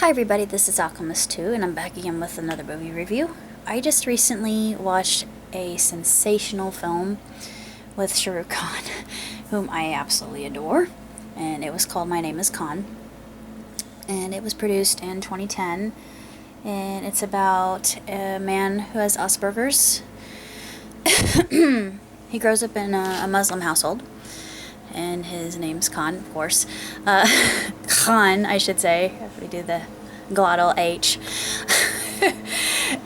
Hi everybody, this is Alchemist2 and I'm back again with another movie review. I just recently watched a sensational film with Shah Rukh Khan, whom I absolutely adore, and it was called My Name is Khan, and it was produced in 2010, and it's about a man who has Asperger's. He grows up in a Muslim household, and his name's Khan, of course. Khan, I should say, if we do the glottal H.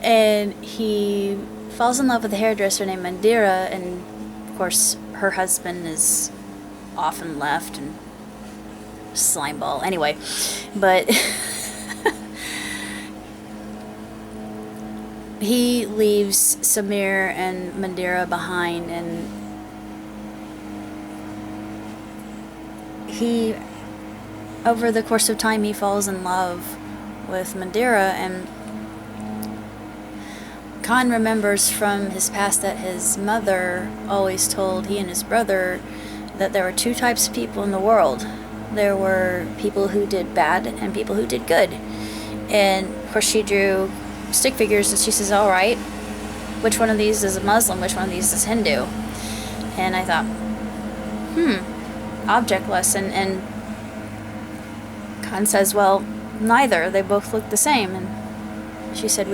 And he falls in love with a hairdresser named Mandira, and of course, her husband is often left and slimeball. Anyway, but he leaves Samir and Mandira behind, and he, over the course of time, he falls in love with Mandira, and Khan remembers from his past that his mother always told he and his brother that there were two types of people in the world. There were people who did bad and people who did good. And of course she drew stick figures and she says, alright, which one of these is a Muslim, which one of these is Hindu? And I thought, object lesson. And Khan says, well, neither. They both look the same. And she said,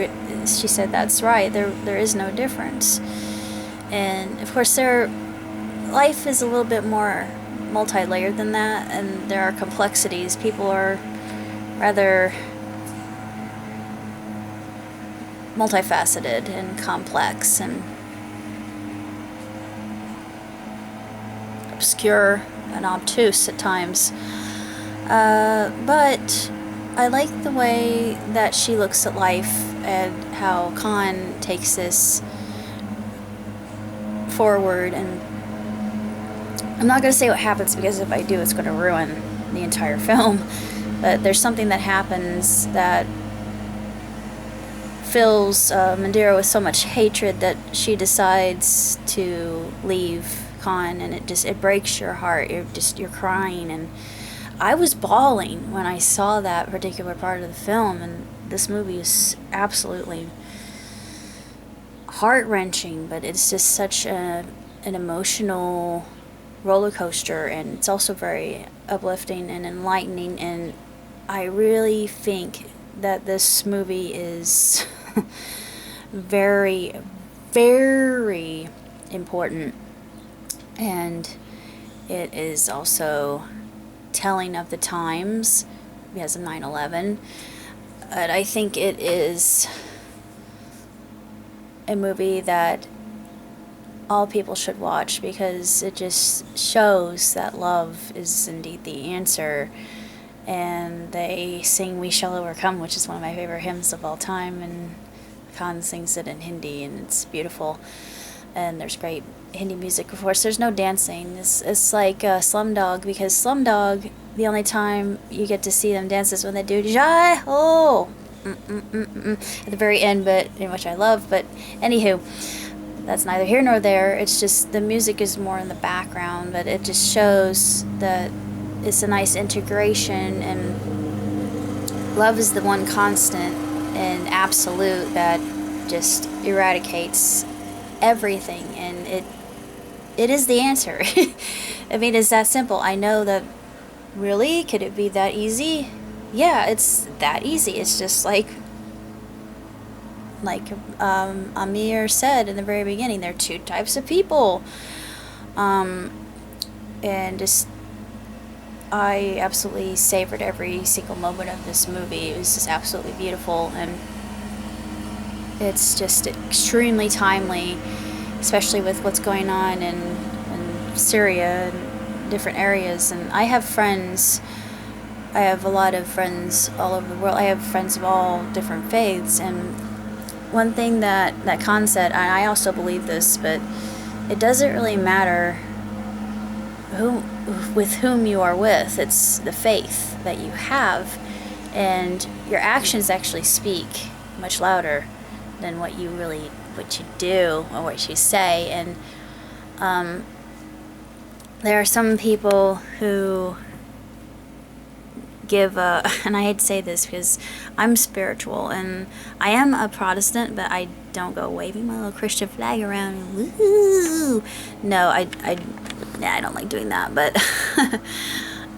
that's right. There is no difference. And of course, life is a little bit more multi-layered than that, and there are complexities. People are rather multifaceted and complex and obscure and obtuse at times. But I like the way that she looks at life and how Khan takes this forward. And I'm not going to say what happens, because if I do, it's going to ruin the entire film. But there's something that happens that fills Mandira with so much hatred that she decides to leave Khan, and it breaks your heart. You're crying, and I was bawling when I saw that particular part of the film. And this movie is absolutely heart-wrenching, but it's just such an emotional roller coaster, and it's also very uplifting and enlightening. And I really think that this movie is very, very important, and it is also telling of the times because of 9/11. But I think it is a movie that all people should watch, because it just shows that love is indeed the answer. And they sing "We Shall Overcome," which is one of my favorite hymns of all time, and Khan sings it in Hindi, and it's beautiful. And there's great Hindi music. Of course, there's no dancing. It's like Slumdog, because Slumdog, the only time you get to see them dance is when they do Jai Ho at the very end, but which I love. But anywho, that's neither here nor there. It's just the music is more in the background, but it just shows that it's a nice integration, and love is the one constant and absolute that just eradicates everything, and it is the answer. I mean, it's that simple. I know that. Really? Could it be that easy? Yeah, it's that easy. It's just like Amir said in the very beginning, there are two types of people. And just, I absolutely savored every single moment of this movie. It was just absolutely beautiful, and it's just extremely timely, especially with what's going on in Syria and different areas. And I have a lot of friends all over the world. I have friends of all different faiths, and one thing that Khan said, and I also believe this, but it doesn't really matter with whom you are with. It's the faith that you have, and your actions actually speak much louder than what you do or what you say. And there are some people who give a, and I hate to say this because I'm spiritual and I am a Protestant, but I don't go waving my little Christian flag around and woo. No, I don't like doing that, but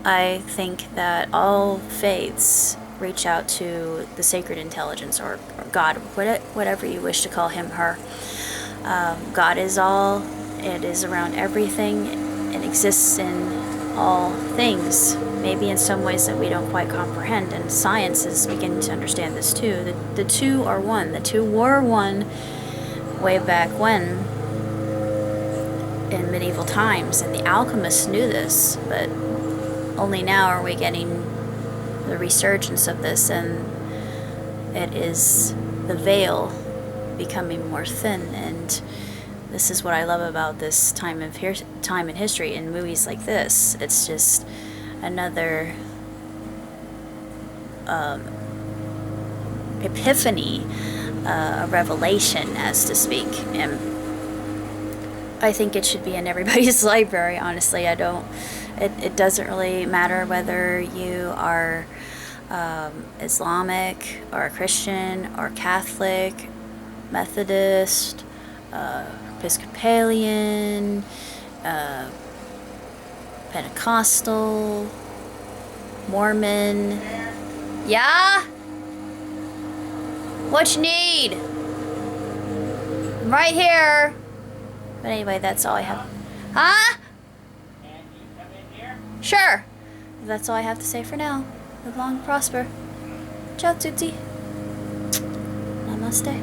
I think that all faiths reach out to the sacred intelligence or God, whatever you wish to call him, her. God is all, it is around everything, it exists in all things, maybe in some ways that we don't quite comprehend, and science is beginning to understand this too. The two are one. The two were one way back when, in medieval times, and the alchemists knew this, but only now are we getting the resurgence of this, and it is the veil becoming more thin. And this is what I love about this time in history in movies like this. It's just another epiphany, a revelation, as to speak. And I think it should be in everybody's library, honestly. It doesn't really matter whether you are Islamic or Christian or Catholic, Methodist, Episcopalian, Pentecostal, Mormon. Yeah? What you need? I'm right here. But anyway, that's all I have. Huh? Can you come in here? Sure. That's all I have to say for now. Live long and prosper. Ciao, Tootsie. Namaste.